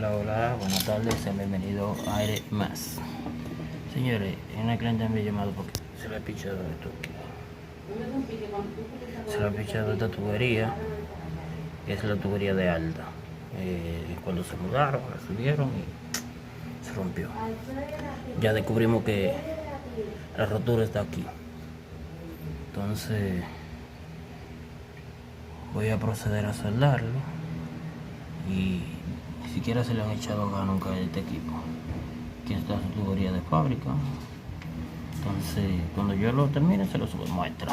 Hola, hola, buenas tardes, sean bienvenidos a Aire Más. Señores, una cliente me ha llamado porque se le ha pichado esto aquí. Se le ha pichado esta tubería, que es la tubería de alta. Cuando se mudaron, la subieron y se rompió. Ya descubrimos que la rotura está aquí. Entonces, voy a proceder a soldarlo. Y ni siquiera se le han echado acá nunca a este equipo. Aquí está su tubería de fábrica. Entonces, cuando yo lo termine, se lo muestra.